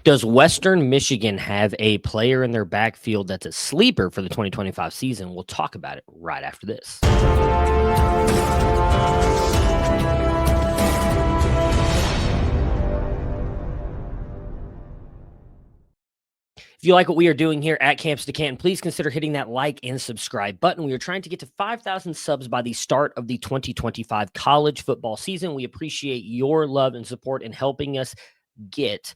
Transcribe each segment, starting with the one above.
Does Western Michigan have a player in their backfield that's a sleeper for the 2025 season? We'll talk about it right after this. If you like what we are doing here at Campus to Canton, please consider hitting that like and subscribe button. We are trying to get to 5,000 subs by the start of the 2025 college football season. We appreciate your love and support in helping us get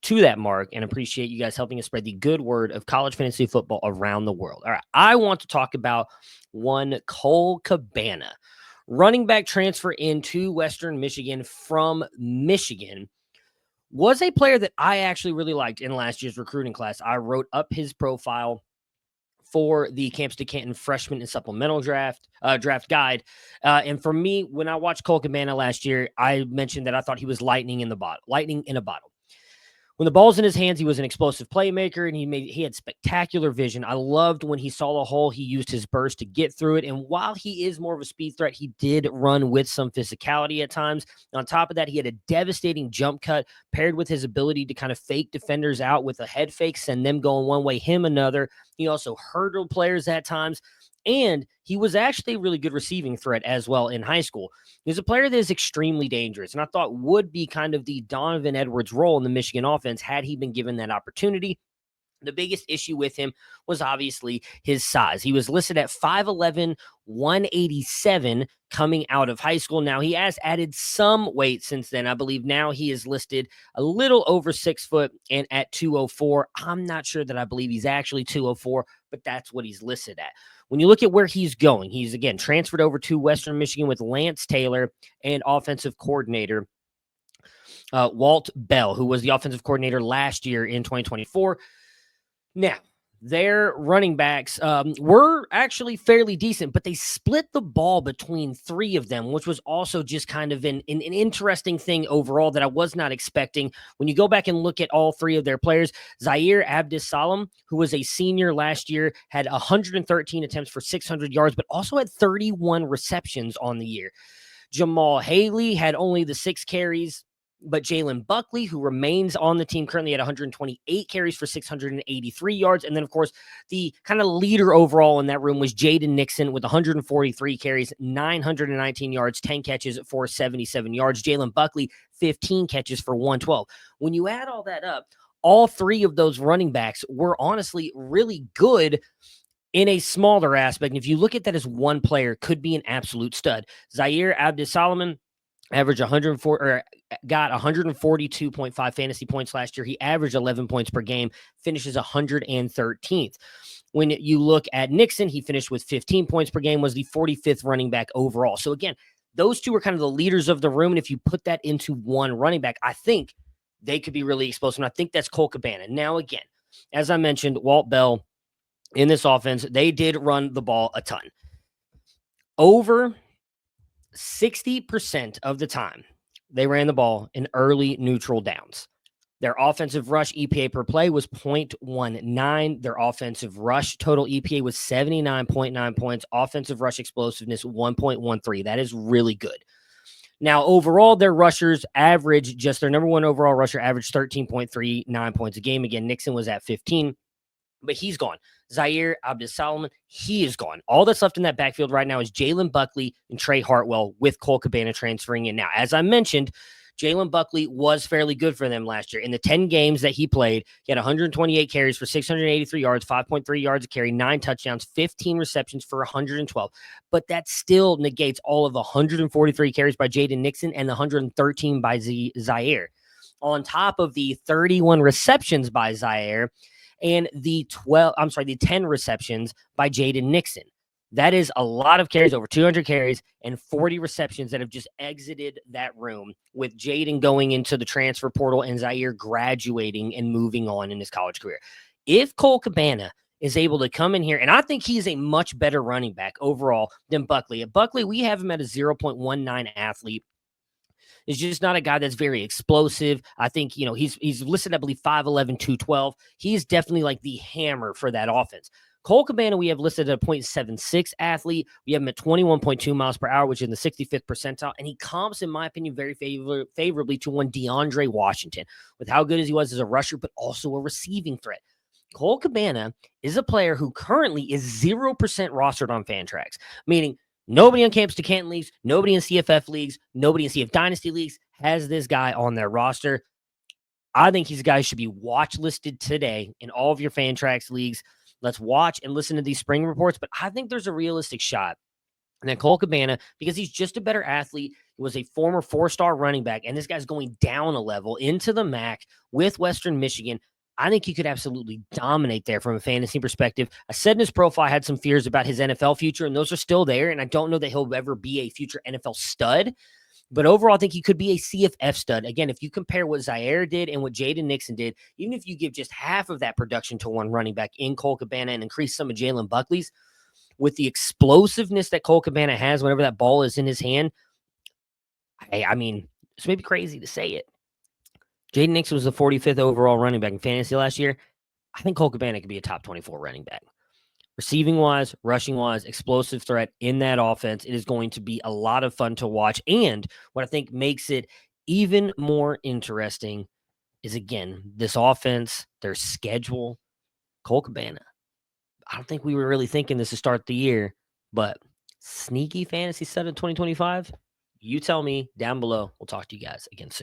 to that mark, and appreciate you guys helping us spread the good word of college fantasy football around the world. All right, I want to talk about one Cole Cabana, running back transfer into Western Michigan from Michigan. Was a player that I actually really liked in last year's recruiting class. I wrote up his profile for the Campus to Canton freshman and supplemental draft guide. And for me, when I watched Cole Cabana last year, I mentioned that I thought he was lightning in a bottle. When the ball's in his hands, he was an explosive playmaker, and he had spectacular vision. I loved when he saw the hole, he used his burst to get through it. And while he is more of a speed threat, he did run with some physicality at times. On top of that, he had a devastating jump cut paired with his ability to kind of fake defenders out with a head fake, send them going one way, him another. He also hurdled players at times. And he was actually a really good receiving threat as well in high school. He's a player that is extremely dangerous, and I thought would be kind of the Donovan Edwards role in the Michigan offense had he been given that opportunity. The biggest issue with him was obviously his size. He was listed at 5'11", 187 coming out of high school. Now, he has added some weight since then. I believe now he is listed a little over 6 foot and at 204. I'm not sure that I believe he's actually 204, but that's what he's listed at. When you look at where he's going, he's, again, transferred over to Western Michigan with Lance Taylor and offensive coordinator Walt Bell, who was the offensive coordinator last year in 2024. Now, their running backs were actually fairly decent, but they split the ball between 3 of them, which was also just kind of an interesting thing overall that I was not expecting. When you go back and look at all 3 of their players, Zaire Abdus-Salam, who was a senior last year, had 113 attempts for 600 yards, but also had 31 receptions on the year. Jamal Haley had only the 6 carries, but Jalen Buckley, who remains on the team currently at 128 carries for 683 yards. And then, of course, the kind of leader overall in that room was Jaden Nixon with 143 carries, 919 yards, 10 catches for 77 yards. Jalen Buckley, 15 catches for 112. When you add all that up, all 3 of those running backs were honestly really good in a smaller aspect. And if you look at that as one player, could be an absolute stud. Zaire Abdus-Salam averaged got 142.5 fantasy points last year. He averaged 11 points per game, finishes 113th. When you look at Nixon, he finished with 15 points per game, was the 45th running back overall. So again, those 2 are kind of the leaders of the room. And if you put that into one running back, I think they could be really explosive. And I think that's Cole Cabana. Now, again, as I mentioned, Walt Bell in this offense, they did run the ball a ton. Over 60% of the time, they ran the ball in early neutral downs. Their offensive rush EPA per play was 0.19. Their offensive rush total EPA was 79.9 points. Offensive rush explosiveness, 1.13. That is really good. Now, overall, their rushers average, just their number one overall rusher averaged 13.39 points a game. Again, Nixon was at 15, but he's gone. Zaire Abdus-Salam, he is gone. All that's left in that backfield right now is Jalen Buckley and Trey Hartwell, with Cole Cabana transferring in. Now, as I mentioned, Jalen Buckley was fairly good for them last year. In the 10 games that he played, he had 128 carries for 683 yards, 5.3 yards a carry, 9 touchdowns, 15 receptions for 112. But that still negates all of the 143 carries by Jaden Nixon and the 113 by Zaire. On top of the 31 receptions by Zaire, and the 10 receptions by Jaden Nixon. That is a lot of carries, over 200 carries and 40 receptions that have just exited that room, with Jaden going into the transfer portal and Zaire graduating and moving on in his college career. If Cole Cabana is able to come in here, and I think he's a much better running back overall than Buckley. At Buckley, we have him at a 0.19 athlete. Is just not a guy that's very explosive. I think, he's listed, I believe, 5'11", 212. He's definitely like the hammer for that offense. Cole Cabana, we have listed at a .76 athlete. We have him at 21.2 miles per hour, which is in the 65th percentile. And he comps, in my opinion, very favorably to one DeAndre Washington with how good as he was as a rusher, but also a receiving threat. Cole Cabana is a player who currently is 0% rostered on Fantrax, meaning nobody on Campus to Canton leagues, nobody in CFF leagues, nobody in CF Dynasty leagues has this guy on their roster. I think he's a guy who should be watch listed today in all of your Fantrax leagues. Let's watch and listen to these spring reports, but I think there's a realistic shot. And then Cole Cabana, because he's just a better athlete, he was a former 4-star running back, and this guy's going down a level into the MAC with Western Michigan. I think he could absolutely dominate there from a fantasy perspective. I said in his profile, I had some fears about his NFL future, and those are still there, and I don't know that he'll ever be a future NFL stud. But overall, I think he could be a CFF stud. Again, if you compare what Zaire did and what Jaden Nixon did, even if you give just half of that production to one running back in Cole Cabana and increase some of Jalen Buckley's, with the explosiveness that Cole Cabana has whenever that ball is in his hand, I mean, it's maybe crazy to say it. Jaden Nixon was the 45th overall running back in fantasy last year. I think Cole Cabana could be a top 24 running back. Receiving wise, rushing wise, explosive threat in that offense. It is going to be a lot of fun to watch. And what I think makes it even more interesting is, again, this offense, their schedule. Cole Cabana, I don't think we were really thinking this to start the year, but sneaky fantasy set in 2025. You tell me down below. We'll talk to you guys again soon.